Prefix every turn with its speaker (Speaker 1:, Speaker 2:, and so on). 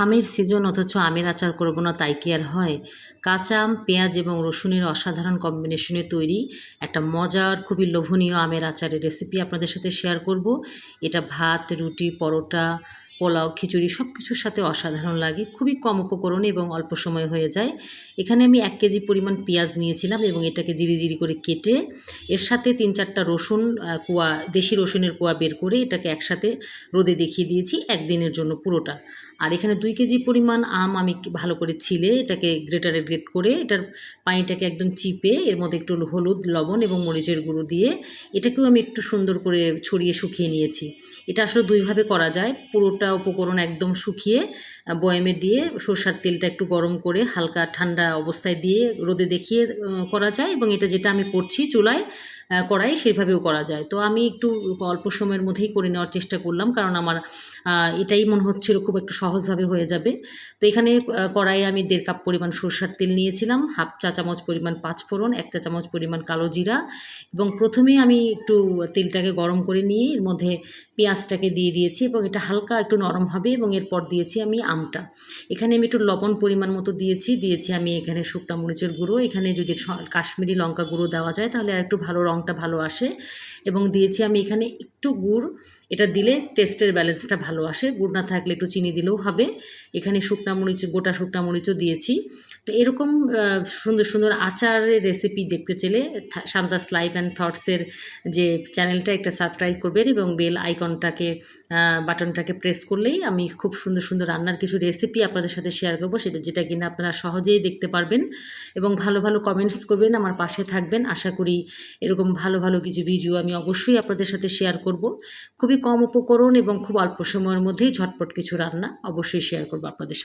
Speaker 1: আমের সিজন অথচ আমের আচার করব না তাই কি আর হয়? কাঁচা আম, পেঁয়াজ এবং রসুনের অসাধারণ কম্বিনেশনে তৈরি একটা মজার খুবই লোভনীয় আমের আচারের রেসিপি আপনাদের সাথে শেয়ার করব। এটা ভাত, রুটি, পরোটা, পোলাও, খিচুড়ি সব কিছুর সাথে অসাধারণ লাগে। খুবই কম উপকরণে এবং অল্প সময়ে হয়ে যায়। এখানে আমি ১ কেজি পরিমাণ পেঁয়াজ নিয়েছিলাম এবং এটাকে জিরি করে কেটে এর সাথে ৩-৪টা রসুন কোয়া, দেশি রসুনের কোয়া বের করে এটাকে একসাথে রোদে দেখিয়ে দিয়েছি ১ দিনের জন্য পুরোটা। আর এখানে ২ কেজি পরিমাণ আম আমি ভালো করে ছিলে এটাকে গ্রেটারে গ্রেট করে এটার পানিটাকে একদম চিপে এর মধ্যে একটু হলুদ, লবণ এবং মরিচের গুঁড়ো দিয়ে এটাকেও আমি একটু সুন্দর করে ছড়িয়ে শুকিয়ে নিয়েছি। এটা আসলে দুইভাবে করা যায়। পুরোটা উপকরণ একদম শুকিয়ে বয়ামে দিয়ে সরষার তেলটা একটু গরম করে হালকা ঠান্ডা অবস্থায় দিয়ে রোদে দেখিয়ে করা যায়, এবং এটা যেটা আমি করছি চুলায় কড়াই সেভাবেও করা যায়। তো আমি একটু অল্প সময়ের মধ্যেই করে নেওয়ার চেষ্টা করলাম, কারণ আমার এটাই মনে হচ্ছিল খুব একটু সহজভাবে হয়ে যাবে। তো এখানে কড়াইয়ে আমি ১.৫ কাপ পরিমাণ সরষার তেল নিয়েছিলাম, হাফ চা চামচ পরিমাণ পাঁচফোড়ন, ১ চা চামচ পরিমাণ কালো জিরা, এবং প্রথমেই আমি একটু তেলটাকে গরম করে নিয়ে এর মধ্যে পেঁয়াজটাকে দিয়ে দিয়েছি এবং এটা হালকা একটু নরম হবে, এবং এরপর দিয়েছি আমি আমটা। এখানে আমি একটু লবণ পরিমাণ মতো দিয়েছি আমি এখানে শুকনা মরিচের গুঁড়ো, এখানে যদি কাশ্মীরি লঙ্কা গুঁড়ো দেওয়া যায় তাহলে আর একটু ভালো রঙটা ভালো আসে, এবং দিয়েছি আমি এখানে একটু গুড়। এটা দিলে টেস্টের ব্যালেন্সটা ভালো আসে, গুড় না থাকলে একটু চিনি দিলেও হবে। এখানে শুকনা মরিচ, গোটা শুকনা মরিচও দিয়েছি। তো এরকম সুন্দর সুন্দর আচারের রেসিপি দেখতে চাইলে শান্তাস লাইফ অ্যান্ড থটসের যে চ্যানেলটা একটা সাবস্ক্রাইব করবেন এবং বেল আইকনটাকে বাটনটাকে প্রেস করলেই আমি খুব সুন্দর সুন্দর রান্নার কিছু রেসিপি আপনাদের সাথে শেয়ার করবো, যেটা কিনা আপনারা সহজেই দেখতে পারবেন। এবং ভালো ভালো কমেন্টস করবেন, আমার পাশে থাকবেন। আশা করি এরকম ভালো ভালো কিছু ভিডিও আমি অবশ্যই আপনাদের সাথে শেয়ার করব। খুবই কম উপকরণ এবং খুব অল্প সময়ের মধ্যেই ঝটপট কিছু রান্না অবশ্যই শেয়ার করব আপনাদের সাথে।